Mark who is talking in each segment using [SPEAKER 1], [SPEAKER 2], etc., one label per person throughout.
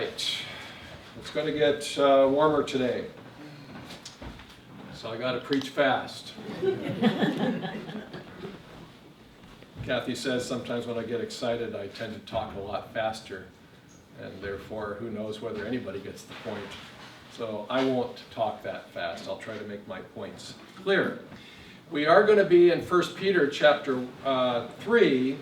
[SPEAKER 1] right, it's going to get warmer today, so I got to preach fast. Kathy says sometimes when I get excited I tend to talk a lot faster, and therefore who knows whether anybody gets the point. So I won't talk that fast. I'll try to make my points clear. We are going to be in 1 Peter chapter 3,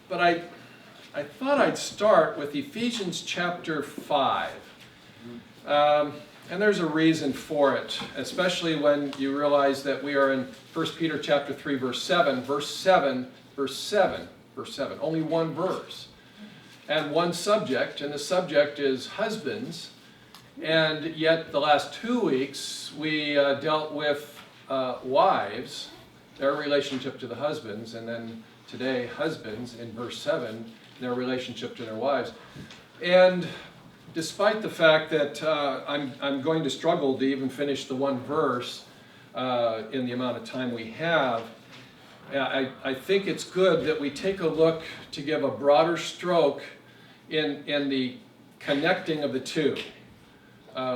[SPEAKER 1] but I thought I'd start with Ephesians chapter 5. And there's a reason for it, especially when you realize that we are in 1 Peter chapter 3, verse 7, verse 7, verse 7, verse 7. Only one verse and one subject, and the subject is husbands. And yet the last 2 weeks we dealt with wives, their relationship to the husbands, and then today husbands in verse 7, their relationship to their wives. And despite the fact that I'm going to struggle to even finish the one verse in the amount of time we have, I think it's good that we take a look to give a broader stroke in the connecting of the two.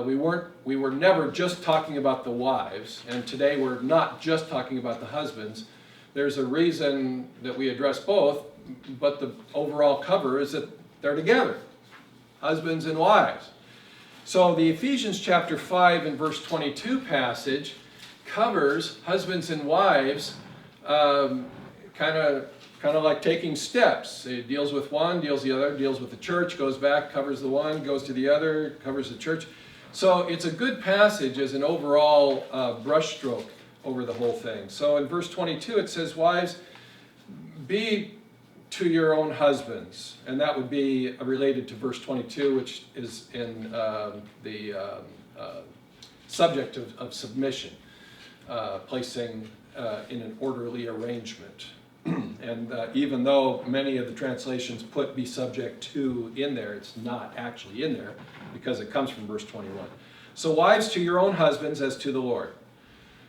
[SPEAKER 1] We were never just talking about the wives, and today we're not just talking about the husbands. There's a reason that we address both, but the overall cover is that they're together, husbands and wives. So the Ephesians chapter 5 and verse 22 passage covers husbands and wives, kind of like taking steps. It deals with one, deals the other, deals with the church, goes back, covers the one, goes to the other, covers the church. So it's a good passage as an overall brushstroke over the whole thing. So in verse 22 it says, "Wives, be to your own husbands," and that would be related to verse 22, which is in the subject of submission, placing in an orderly arrangement. And even though many of the translations put "be subject to" in there, it's not actually in there because it comes from verse 21. "So wives, to your own husbands as to the Lord.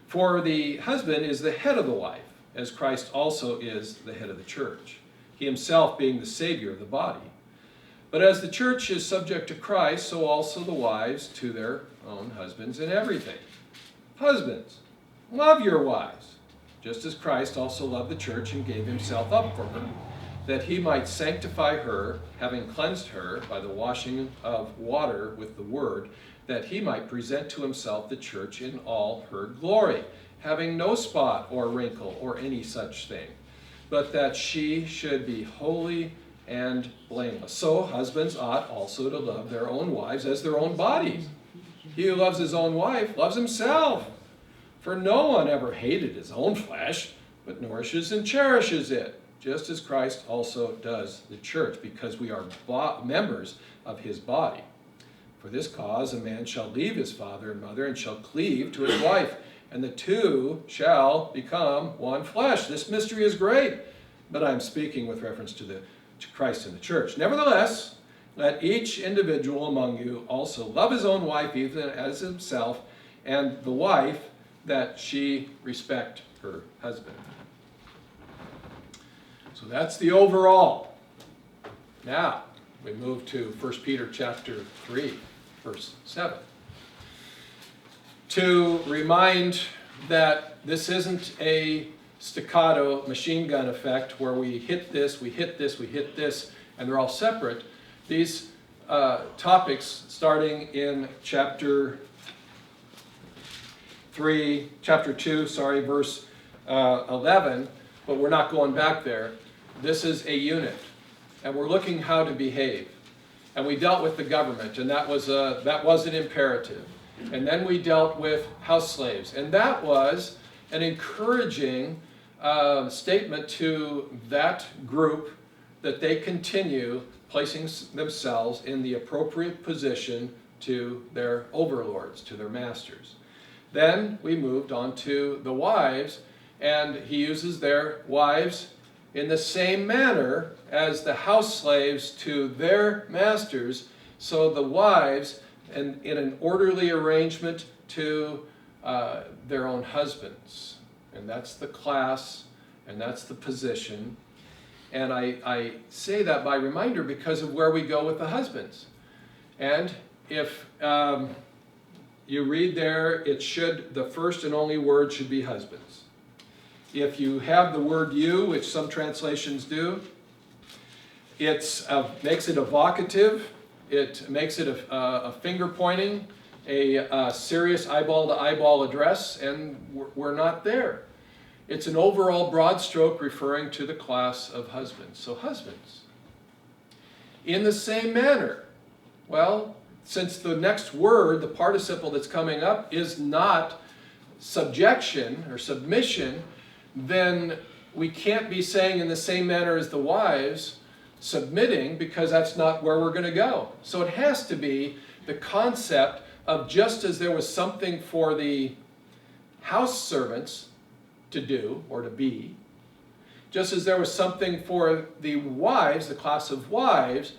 [SPEAKER 1] For the husband is the head of the wife, as Christ also is the head of the church, he himself being the Savior of the body. But as the church is subject to Christ, so also the wives to their own husbands in everything. Husbands, love your wives, just as Christ also loved the church and gave himself up for her, that he might sanctify her, having cleansed her by the washing of water with the word, that he might present to himself the church in all her glory, having no spot or wrinkle or any such thing, but that she should be holy and blameless. So husbands ought also to love their own wives as their own bodies. He who loves his own wife loves himself. For no one ever hated his own flesh, but nourishes and cherishes it, just as Christ also does the church, because we are members of his body. For this cause a man shall leave his father and mother and shall cleave to his wife, and the two shall become one flesh. This mystery is great, but I'm speaking with reference to Christ and the church. Nevertheless, let each individual among you also love his own wife even as himself, and the wife that she respect her husband." So that's the overall. Now we move to 1 Peter chapter 3, verse 7. To remind that this isn't a staccato machine gun effect where we hit this, we hit this, we hit this, and they're all separate. These topics starting in chapter 2, verse 11, but we're not going back there. This is a unit, and we're looking how to behave. And we dealt with the government, and that was an imperative. And then we dealt with house slaves, and that was an encouraging statement to that group that they continue placing themselves in the appropriate position to their overlords, to their masters. Then we moved on to the wives, and he uses their wives in the same manner as the house slaves to their masters, so the wives in an orderly arrangement to their own husbands. And that's the class, and that's the position. And I say that by reminder because of where we go with the husbands. And if you read there, the first and only word should be husbands. If you have the word you, which some translations do, it makes it evocative. It makes it a finger pointing, a serious eyeball-to-eyeball address, and we're not there. It's an overall broad stroke referring to the class of husbands. So husbands. In the same manner, well, since the next word, the participle that's coming up, is not subjection or submission, then we can't be saying in the same manner as the wives, submitting, because that's not where we're going to go. So it has to be the concept of just as there was something for the house servants to do or to be, just as there was something for the wives, the class of wives,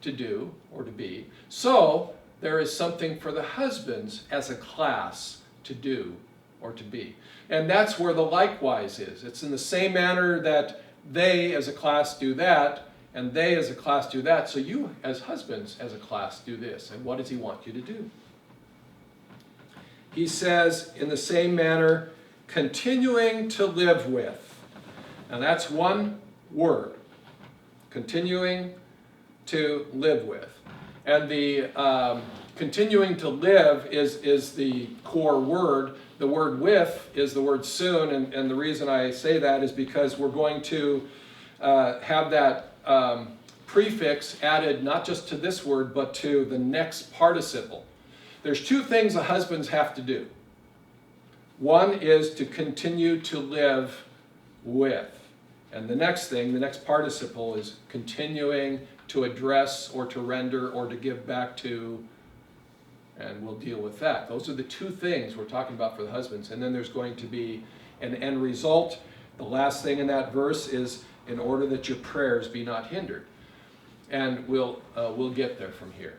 [SPEAKER 1] to do or to be, so there is something for the husbands as a class to do or to be. And that's where the likewise is. It's in the same manner that they as a class do that, and they as a class do that. So you as husbands as a class do this. And what does he want you to do? He says, in the same manner, continuing to live with. And that's one word. Continuing to live with. And the continuing to live is the core word. The word with is the word soon, and the reason I say that is because we're going to have that prefix added not just to this word, but to the next participle. There's two things the husbands have to do. One is to continue to live with. And the next thing, the next participle, is continuing to address or to render or to give back to, and we'll deal with that. Those are the two things we're talking about for the husbands. And then there's going to be an end result. The last thing in that verse is, in order that your prayers be not hindered. And we'll get there from here.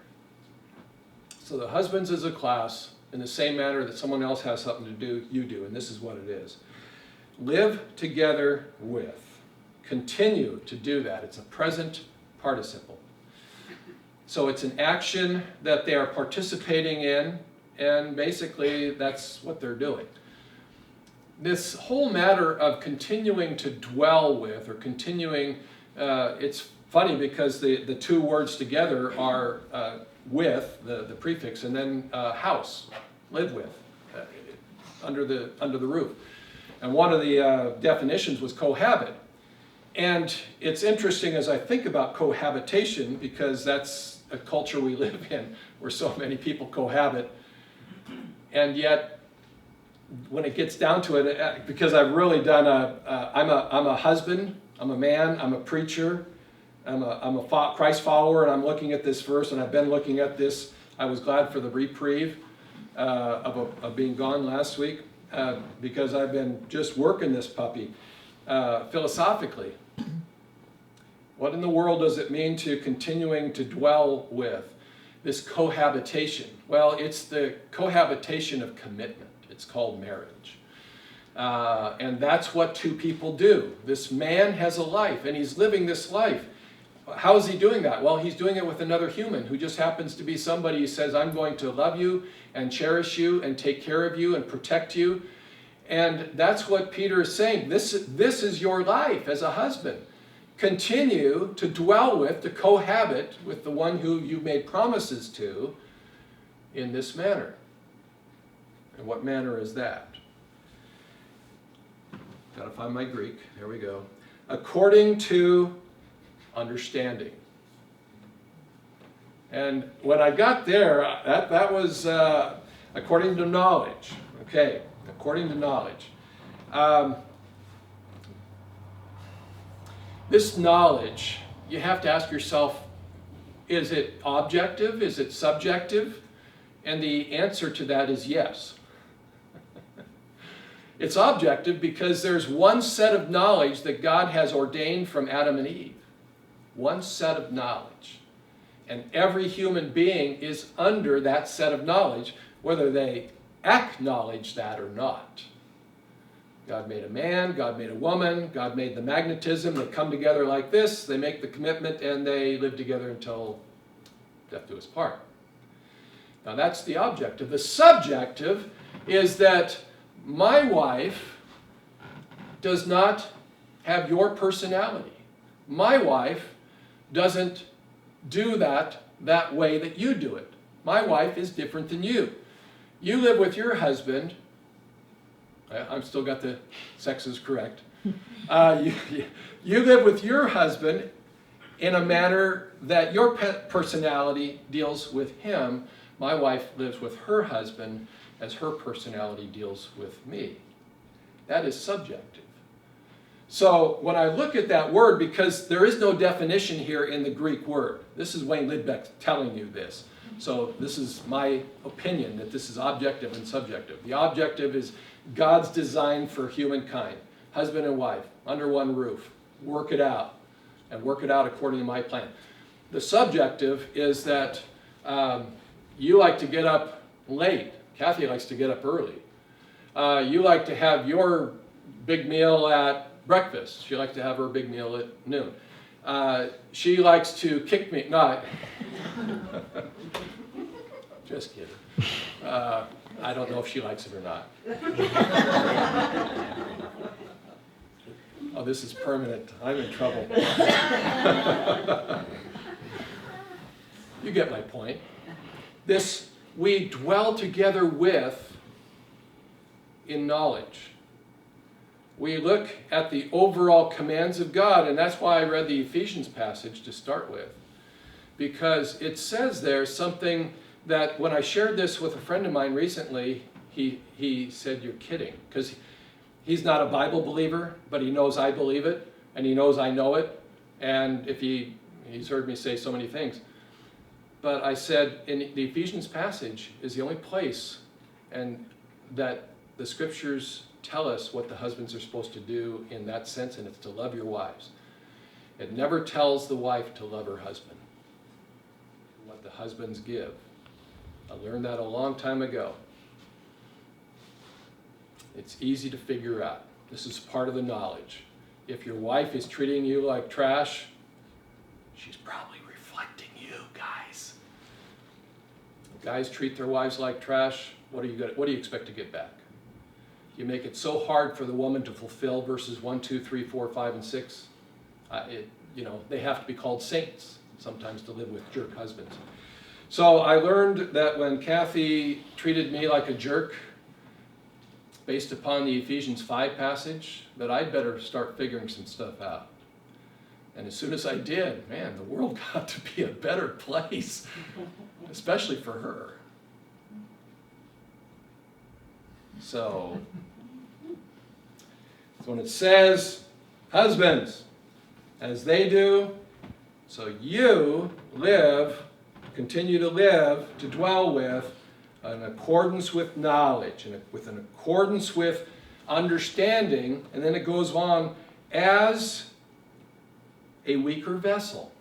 [SPEAKER 1] So the husbands as a class, in the same manner that someone else has something to do, you do. And this is what it is. Live together with. Continue to do that. It's a present participle. So it's an action that they are participating in, and basically that's what they're doing. This whole matter of continuing to dwell with, or continuing, it's funny because the two words together are with, the prefix, and then house, live with, under the roof. And one of the definitions was cohabit. And it's interesting as I think about cohabitation, because that's a culture we live in where so many people cohabit. And yet, when it gets down to it, because I've really done I'm a husband, I'm a man, I'm a preacher, I'm a Christ follower, and I'm looking at this verse, and I've been looking at this. I was glad for the reprieve of being gone last week, because I've been just working this puppy philosophically. What in the world does it mean to continuing to dwell with? This cohabitation. Well, it's the cohabitation of commitment. It's called marriage. And that's what two people do. This man has a life, and he's living this life. How is he doing that? Well, he's doing it with another human who just happens to be somebody who says, I'm going to love you and cherish you and take care of you and protect you. And that's what Peter is saying. This is your life as a husband. Continue to dwell with, to cohabit with the one who you made promises to in this manner. And what manner is that? Gotta find my Greek. There we go. According to understanding. And when I got there, that was according to knowledge. Okay, according to knowledge. This knowledge, you have to ask yourself, is it objective? Is it subjective? And the answer to that is yes. It's objective because there's one set of knowledge that God has ordained from Adam and Eve. One set of knowledge. And every human being is under that set of knowledge, whether they acknowledge that or not. God made a man, God made a woman, God made the magnetism. They come together like this, they make the commitment, and they live together until death do us part. Now that's the objective. The subjective is that my wife does not have your personality. My wife doesn't do that way that you do it. My wife is different than you. You live with your husband. I'm still got the sexes correct. You live with your husband in a manner that your personality deals with him. My wife lives with her husband as her personality deals with me. That is subjective. So when I look at that word, because there is no definition here in the Greek word, this is Wayne Lidbeck telling you this. So this is my opinion that this is objective and subjective. The objective is God's design for humankind, husband and wife, under one roof. Work it out, and work it out according to my plan. The subjective is that you like to get up late. Kathy likes to get up early. You like to have your big meal at breakfast. She likes to have her big meal at noon. She likes to kick me. No, just kidding. I don't know if she likes it or not. Oh, this is permanent. I'm in trouble. You get my point. This, we dwell together with in knowledge. We look at the overall commands of God, and that's why I read the Ephesians passage to start with. Because it says there something that when I shared this with a friend of mine recently, he said, "You're kidding." Because he's not a Bible believer, but he knows I believe it, and he knows I know it, and if he's heard me say so many things. But I said, in the Ephesians passage is the only place and that the scriptures tell us what the husbands are supposed to do in that sense, and it's to love your wives. It never tells the wife to love her husband. What the husbands give. I learned that a long time ago. It's easy to figure out. This is part of the knowledge. If your wife is treating you like trash, she's probably reflecting you, guys. If guys treat their wives like trash, what do you expect to get back? You make it so hard for the woman to fulfill verses 1, 2, 3, 4, 5, and 6. They have to be called saints sometimes to live with jerk husbands. So I learned that when Kathy treated me like a jerk, based upon the Ephesians 5 passage, that I'd better start figuring some stuff out. And as soon as I did, man, the world got to be a better place, especially for her. So when it says, husbands, as they do, so you continue to live, to dwell with, in accordance with knowledge, and in accordance with understanding, and then it goes on, as a weaker vessel.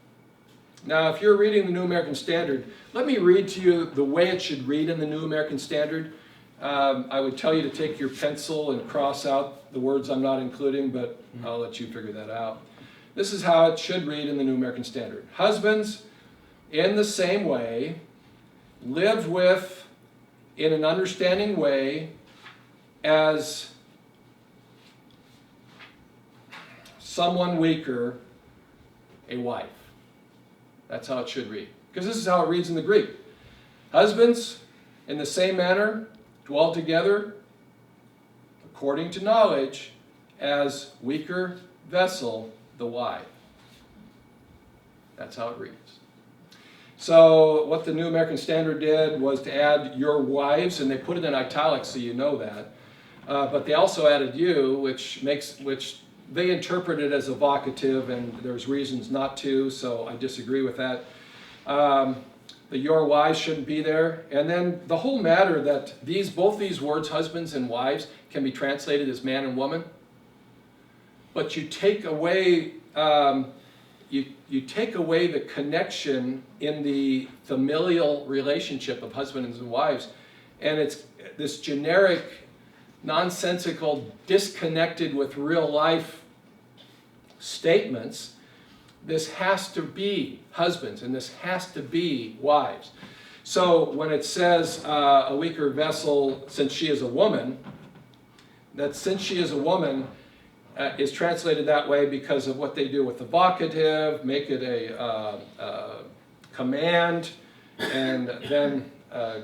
[SPEAKER 1] Now, if you're reading the New American Standard, let me read to you the way it should read in the New American Standard. I would tell you to take your pencil and cross out the words I'm not including, but I'll let you figure that out. This is how it should read in the New American Standard. Husbands, in the same way, live with, in an understanding way, as someone weaker, a wife. That's how it should read. Because this is how it reads in the Greek. Husbands, in the same manner, dwell together, according to knowledge, as weaker vessel, the wife. That's how it reads. So what the New American Standard did was to add your wives, and they put it in italics so you know that. But they also added you, which they interpret it as evocative, and there's reasons not to, so I disagree with that. The your wives shouldn't be there. And then the whole matter that both these words, husbands and wives, can be translated as man and woman. But you take away you take away the connection in the familial relationship of husbands and wives, and it's this generic, nonsensical, disconnected with real life statements. This has to be husbands, and this has to be wives. So when it says a weaker vessel, since she is a woman, that since she is a woman is translated that way because of what they do with the vocative, make it a command, and then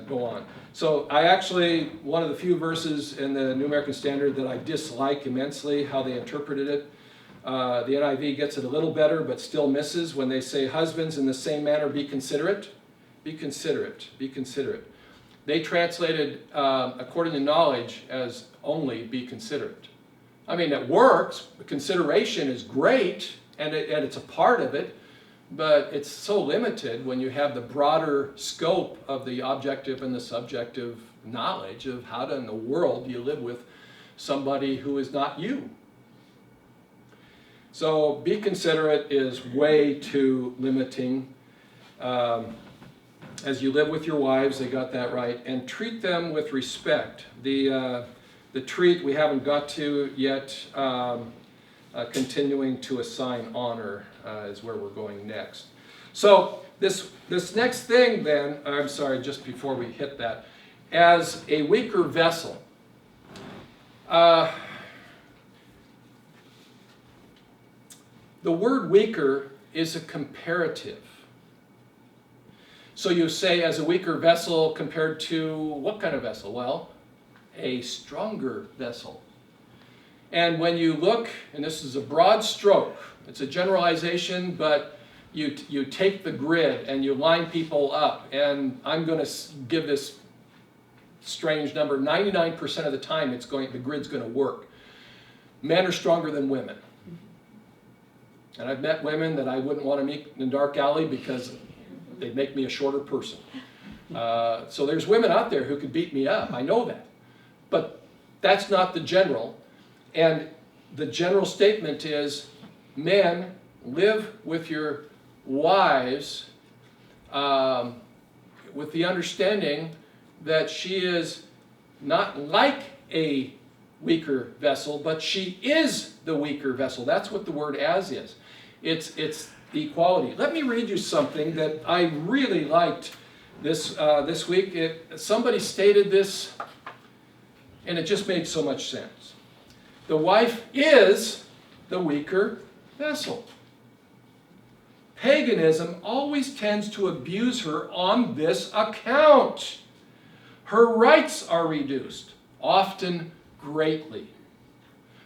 [SPEAKER 1] go on. So I actually, one of the few verses in the New American Standard that I dislike immensely, how they interpreted it. The NIV gets it a little better, but still misses when they say, husbands, in the same manner, be considerate. Be considerate. Be considerate. They translated, according to knowledge, as only be considerate. I mean, it works. Consideration is great, and it's a part of it, but it's so limited when you have the broader scope of the objective and the subjective knowledge of how in the world do you live with somebody who is not you. So be considerate is way too limiting. As you live with your wives, they got that right, and treat them with respect. The treat we haven't got to yet. Continuing to assign honor is where we're going next. So this next thing then, I'm sorry, just before we hit that, as a weaker vessel. The word weaker is a comparative. So you say as a weaker vessel compared to what kind of vessel? Well, a stronger vessel. And when you look, and this is a broad stroke, it's a generalization, but you take the grid and you line people up, and I'm going to give this strange number, 99% of the time the grid's going to work. Men are stronger than women. And I've met women that I wouldn't want to meet in a dark alley because they'd make me a shorter person. So there's women out there who could beat me up, I know that. But that's not the general. And the general statement is, men, live with your wives with the understanding that she is not like a weaker vessel, but she is the weaker vessel. That's what the word as is. It's the equality. Let me read you something that I really liked this week. Somebody stated this, and it just made so much sense. The wife is the weaker vessel. Paganism always tends to abuse her on this account. Her rights are reduced, often greatly.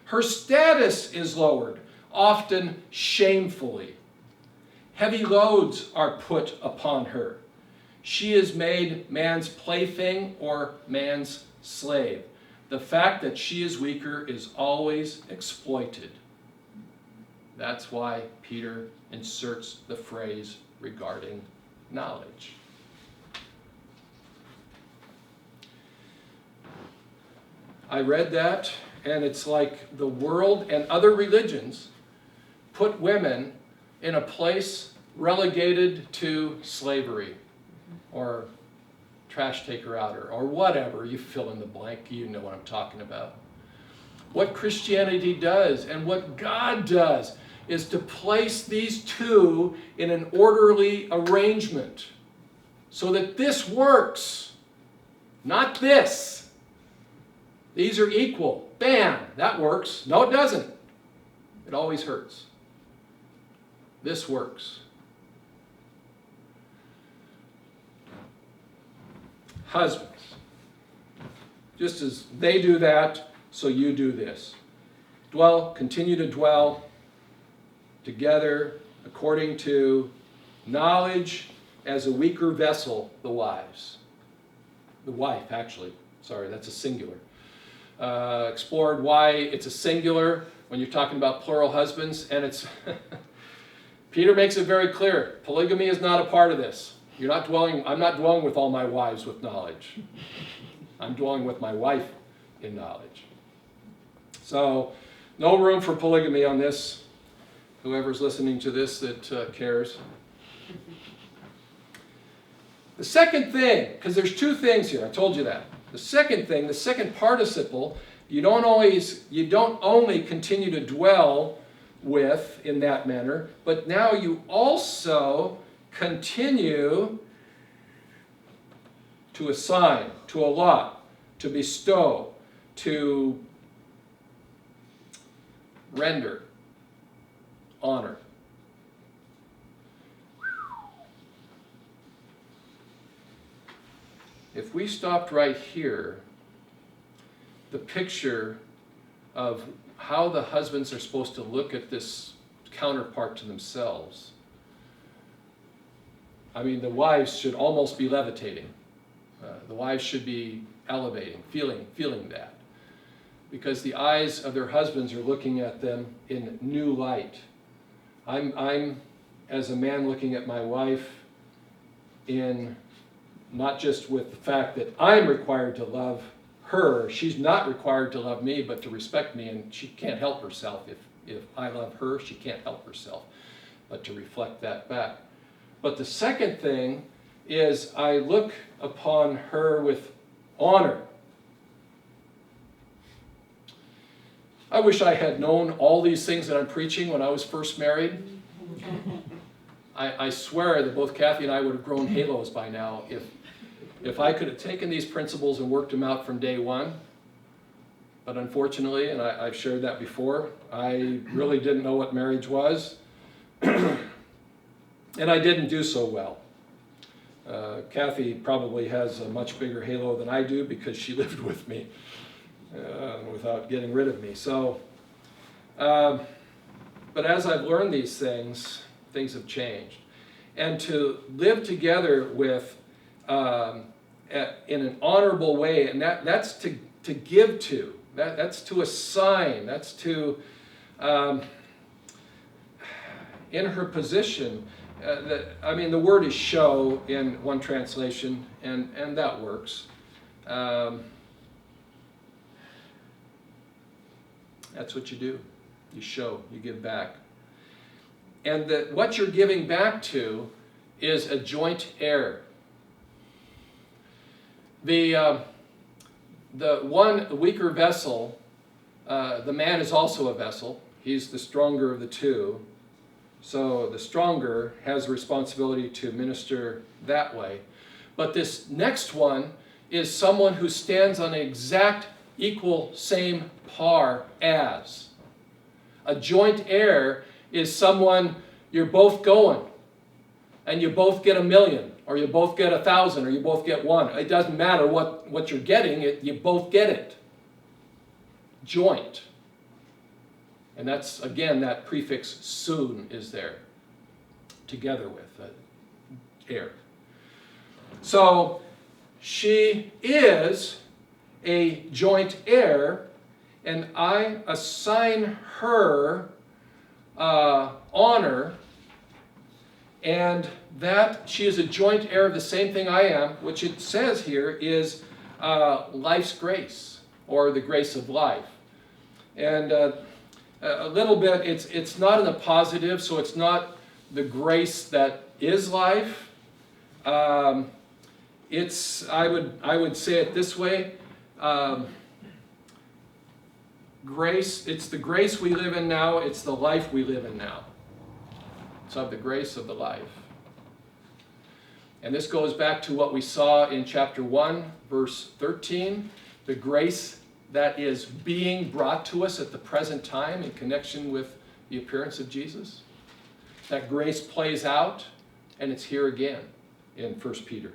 [SPEAKER 1] Her status is lowered, often shamefully. Heavy loads are put upon her. She is made man's plaything or man's slave. The fact that she is weaker is always exploited. That's why Peter inserts the phrase regarding knowledge. I read that, and it's like the world and other religions put women in a place relegated to slavery or trash taker outer or whatever, you fill in the blank, you know what I'm talking about. What Christianity does and what God does is to place these two in an orderly arrangement so that this works, not this. These are equal. Bam, that works. No, it doesn't. It always hurts. This works. Husbands, just as they do that, so you do this. Continue to dwell together according to knowledge as a weaker vessel, the wives. The wife, actually. Sorry, that's a singular. Explored why it's a singular when you're talking about plural husbands, and it's Peter makes it very clear. Polygamy is not a part of this. I'm not dwelling with all my wives with knowledge. I'm dwelling with my wife in knowledge. So, no room for polygamy on this. Whoever's listening to this that cares. The second thing, because there's two things here, I told you that. The second thing, the second participle, you don't only continue to dwell with in that manner, but now you also continue to assign, to allot, to bestow, to render honor. If we stopped right here, the picture of how the husbands are supposed to look at this counterpart to themselves, I mean, the wives should almost be levitating. The wives should be elevating, feeling that. Because the eyes of their husbands are looking at them in new light. I'm as a man, looking at my wife in not just with the fact that I'm required to love her, she's not required to love me, but to respect me, and she can't help herself. If I love her, she can't help herself, but to reflect that back. But the second thing is I look upon her with honor. I wish I had known all these things that I'm preaching when I was first married. I swear that both Kathy and I would have grown halos by now if I could have taken these principles and worked them out from day one. But unfortunately, and I've shared that before, I really didn't know what marriage was. And I didn't do so well. Kathy probably has a much bigger halo than I do because she lived with me without getting rid of me. So, but as I've learned these things, things have changed. And to live together with, in an honorable way, and that's to give to, that's to assign, that's to, in her position, the word is show in one translation, and that works. That's what you do. You show, you give back. And what you're giving back to is a joint heir. The weaker vessel, the man is also a vessel. He's the stronger of the two. So the stronger has the responsibility to minister that way. But this next one is someone who stands on an exact, equal, same par as. A joint heir is someone you're both going, and you both get 1,000,000, or you both get 1,000, or you both get 1. It doesn't matter what you're getting, you both get it. Joint. And that's, again, that prefix soon is there, together with heir. So she is a joint heir, and I assign her honor, and that she is a joint heir of the same thing I am, which it says here is life's grace, or the grace of life. And a little bit, it's not in the positive, so it's not the grace that is life. It's, I would say it this way, grace, it's the grace we live in now, it's the life we live in now. It's of the grace of the life. And this goes back to what we saw in chapter 1, verse 13, the grace that is being brought to us at the present time in connection with the appearance of Jesus. That grace plays out, and it's here again in 1 Peter.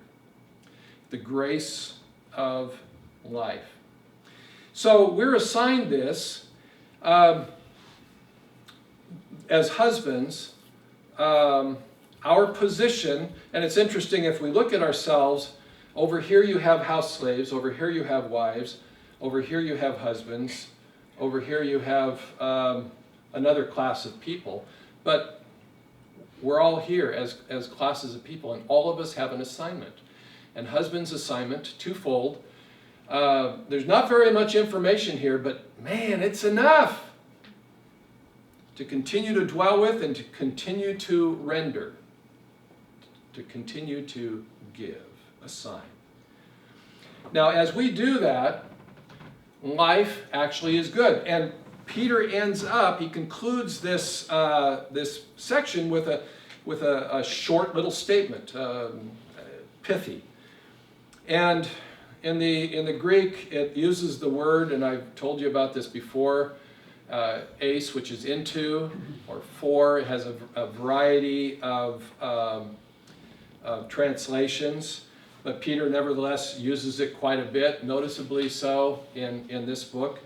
[SPEAKER 1] The grace of life. So we're assigned this as husbands, our position, and it's interesting if we look at ourselves, over here you have house slaves, over here you have wives, over here you have husbands, over here you have another class of people, but we're all here as classes of people, and all of us have an assignment. And husband's assignment, twofold. There's not very much information here, but man, it's enough to continue to dwell with and to continue to render, to continue to give, assign. Now, as we do that, life actually is good. And Peter ends up, he concludes this, this section with a short little statement, pithy. And in the Greek, it uses the word, and I've told you about this before, eis, which is into, or for. It has a variety of translations, but Peter nevertheless uses it quite a bit, noticeably so in this book,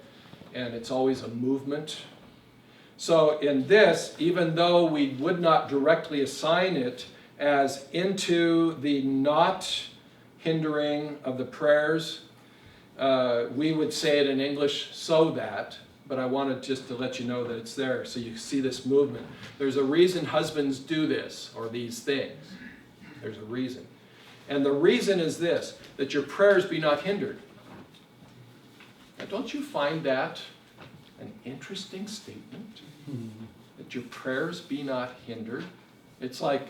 [SPEAKER 1] and it's always a movement. So in this, even though we would not directly assign it as into the not hindering of the prayers, we would say it in English, so that, but I wanted just to let you know that it's there so you see this movement. There's a reason husbands do this, or these things. There's a reason. And the reason is this, that your prayers be not hindered. Now, don't you find that an interesting statement? That your prayers be not hindered? It's like,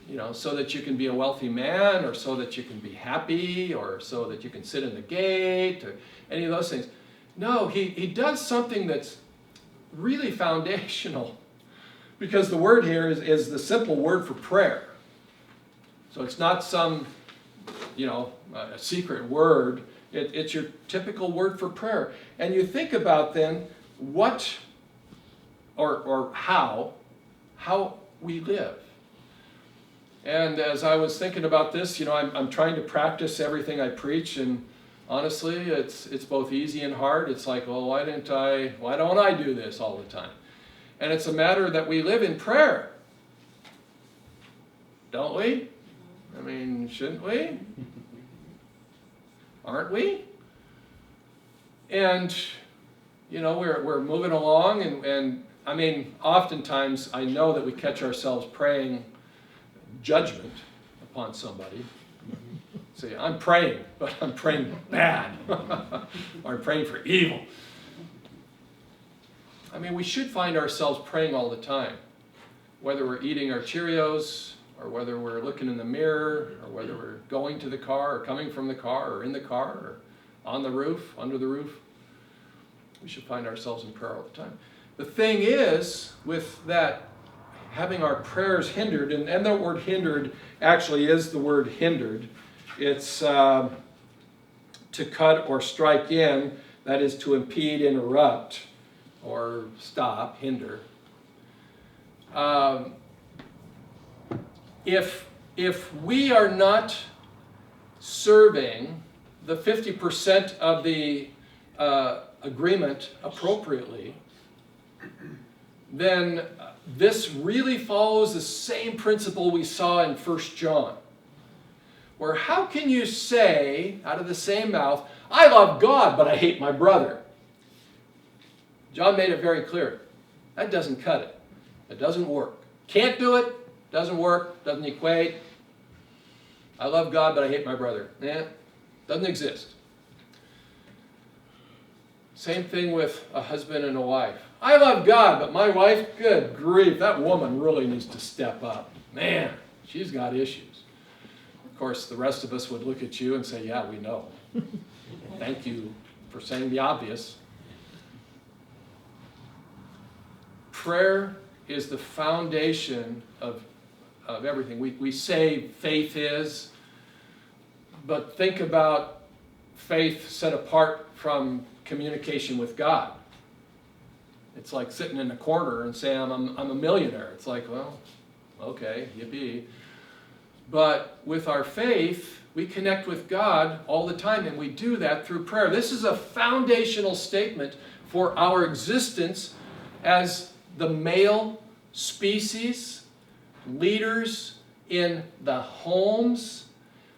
[SPEAKER 1] you know, so that you can be a wealthy man, or so that you can be happy, or so that you can sit in the gate, or any of those things. No, he does something that's really foundational, because the word here is the simple word for prayer. So it's not some, you know, a secret word. It's your typical word for prayer. And you think about then what or how we live. And as I was thinking about this, you know, I'm trying to practice everything I preach, and honestly, it's both easy and hard. It's like, well, why don't I do this all the time? And it's a matter that we live in prayer. Don't we? I mean, shouldn't we? Aren't we? And, you know, we're moving along, and I mean, oftentimes I know that we catch ourselves praying judgment upon somebody. See, I'm praying, but I'm praying bad. Or I'm praying for evil. I mean, we should find ourselves praying all the time. Whether we're eating our Cheerios, or whether we're looking in the mirror, or whether we're going to the car, or coming from the car, or in the car, or on the roof, under the roof. We should find ourselves in prayer all the time. The thing is, with that, having our prayers hindered, and the word hindered actually is the word hindered. It's to cut or strike in, that is to impede, interrupt, or stop, hinder. If we are not serving the 50% of the agreement appropriately, then this really follows the same principle we saw in 1 John. Where how can you say, out of the same mouth, I love God, but I hate my brother? John made it very clear. That doesn't cut it. It doesn't work. Can't do it. Doesn't work. Doesn't equate. I love God, but I hate my brother. Doesn't exist. Same thing with a husband and a wife. I love God, but my wife, good grief, that woman really needs to step up. Man, she's got issues. Of course, the rest of us would look at you and say, yeah, we know. Thank you for saying the obvious. Prayer is the foundation of everything. We say faith is, but think about faith set apart from communication with God. It's like sitting in a corner and saying, I'm a millionaire. It's like, well, okay, yippee. But with our faith, we connect with God all the time, and we do that through prayer. This is a foundational statement for our existence as the male species, leaders in the homes,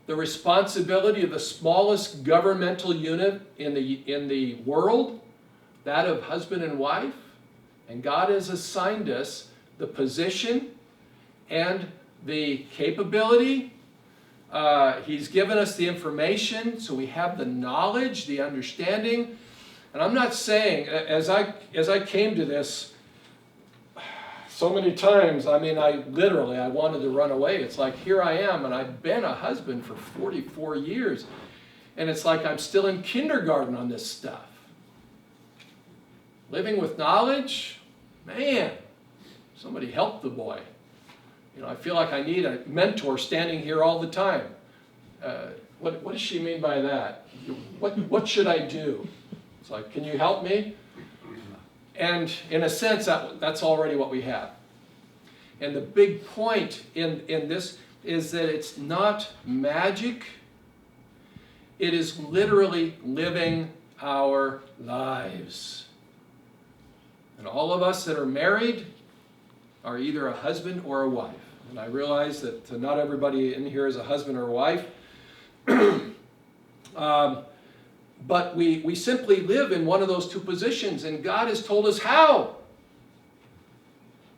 [SPEAKER 1] the responsibility of the smallest governmental unit in the world, that of husband and wife. And God has assigned us the position and the capability. He's given us the information, so we have the knowledge, the understanding. And I'm not saying, as I came to this so many times, I mean, I wanted to run away. It's like, here I am, and I've been a husband for 44 years. And it's like I'm still in kindergarten on this stuff. Living with knowledge, man, somebody help the boy. You know, I feel like I need a mentor standing here all the time. what does she mean by that? What should I do? It's like, can you help me? And in a sense, that's already what we have. And the big point in this is that it's not magic. It is literally living our lives. And all of us that are married are either a husband or a wife. And I realize that not everybody in here is a husband or a wife. But we simply live in one of those two positions, and God has told us how,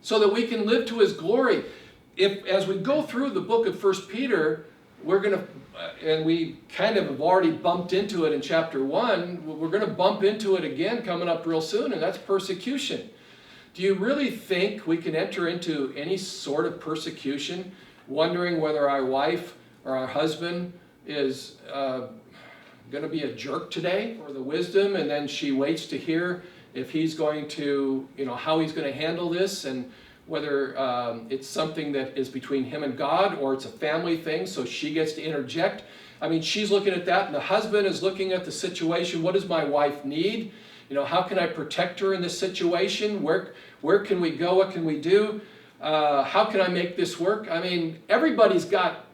[SPEAKER 1] so that we can live to His glory. As we go through the book of 1 Peter, we're going to, and we kind of have already bumped into it in chapter 1, we're going to bump into it again coming up real soon, and that's persecution. Do you really think we can enter into any sort of persecution wondering whether our wife or our husband is going to be a jerk today, or the wisdom, and then she waits to hear if he's going to, how he's going to handle this, and whether it's something that is between him and God, or it's a family thing, so she gets to interject. I mean, she's looking at that, and the husband is looking at the situation. What does my wife need? How can I protect her in this situation? Where can we go? What can we do? How can I make this work? I mean, everybody's got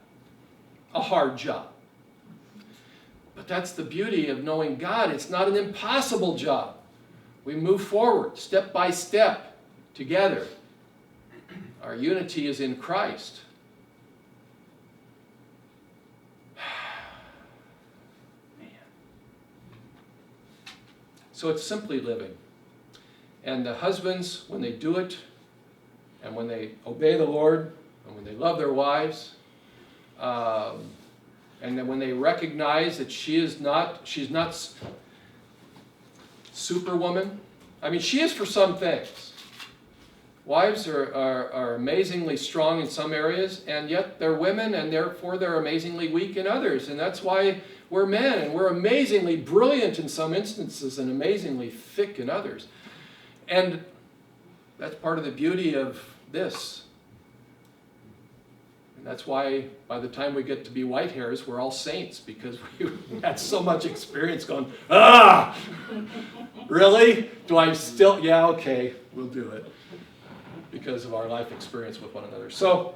[SPEAKER 1] a hard job. But that's the beauty of knowing God. It's not an impossible job. We move forward step by step together. Our unity is in Christ. Man. So it's simply living. And the husbands, when they do it, and when they obey the Lord, and when they love their wives, and then when they recognize that she's not superwoman. I mean, she is for some things. Wives are amazingly strong in some areas, and yet they're women, and therefore they're amazingly weak in others. And that's why we're men, and we're amazingly brilliant in some instances and amazingly thick in others. And that's part of the beauty of this. And that's why by the time we get to be white hairs, we're all saints, because we had so much experience going, really? Do I still? Yeah, okay, we'll do it. Because of our life experience with one another. So,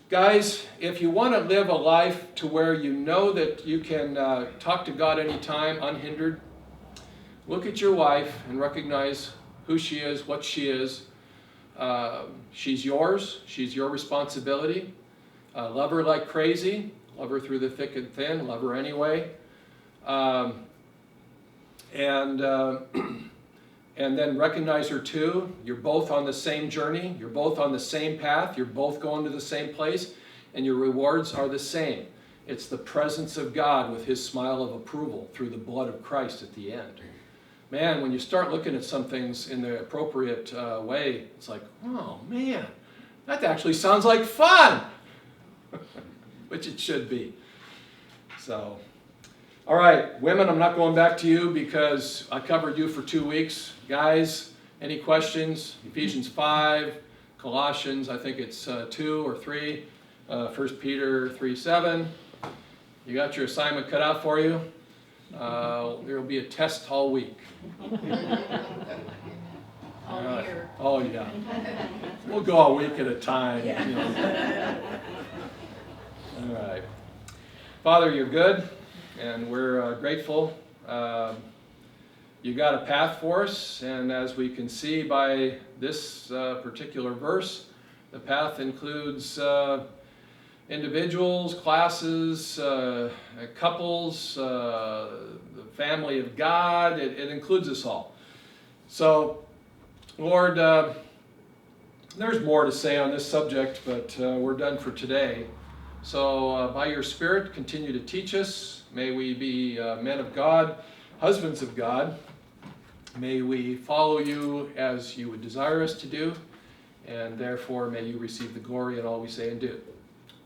[SPEAKER 1] guys, if you want to live a life to where you know that you can talk to God anytime, unhindered, look at your wife and recognize who she is, what she is. She's yours. She's your responsibility. Love her like crazy. Love her through the thick and thin. Love her anyway. And then recognize her too. You're both on the same journey. You're both on the same path. You're both going to the same place. And your rewards are the same. It's the presence of God with His smile of approval through the blood of Christ at the end. Man, when you start looking at some things in the appropriate way, it's like, oh man, that actually sounds like fun. Which it should be. So, all right, women, I'm not going back to you because I covered you for 2 weeks. Guys, any questions? Ephesians 5, Colossians, I think it's 2 or 3, 1 Peter 3:7. You got your assignment cut out for you. There will be a test all week.
[SPEAKER 2] All year.
[SPEAKER 1] Oh, yeah. We'll go a week at a time.
[SPEAKER 2] Yeah.
[SPEAKER 1] All right. Father, you're good, and we're grateful. You got a path for us, and as we can see by this particular verse, the path includes individuals, classes, couples, the family of God. It includes us all. So, Lord, there's more to say on this subject, but we're done for today. So by your Spirit, continue to teach us. May we be men of God, husbands of God. May we follow you as you would desire us to do, and therefore may you receive the glory in all we say and do.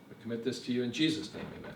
[SPEAKER 1] We commit this to you in Jesus' name, amen.